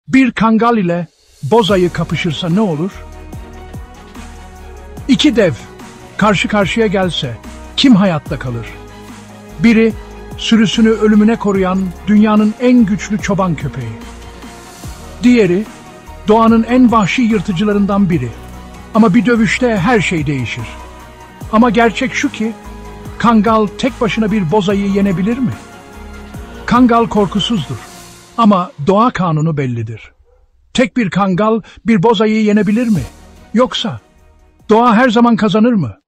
Bir kangal ile boz ayı kapışırsa ne olur? İki dev karşı karşıya gelse kim hayatta kalır? Biri sürüsünü ölümüne koruyan dünyanın en güçlü çoban köpeği. Diğeri doğanın en vahşi yırtıcılarından biri. Ama bir dövüşte her şey değişir. Ama gerçek şu ki kangal tek başına bir boz ayıyı yenebilir mi? Kangal korkusuzdur. Ama doğa kanunu bellidir. Tek bir kangal bir boz ayıyı yenebilir mi? Yoksa doğa her zaman kazanır mı?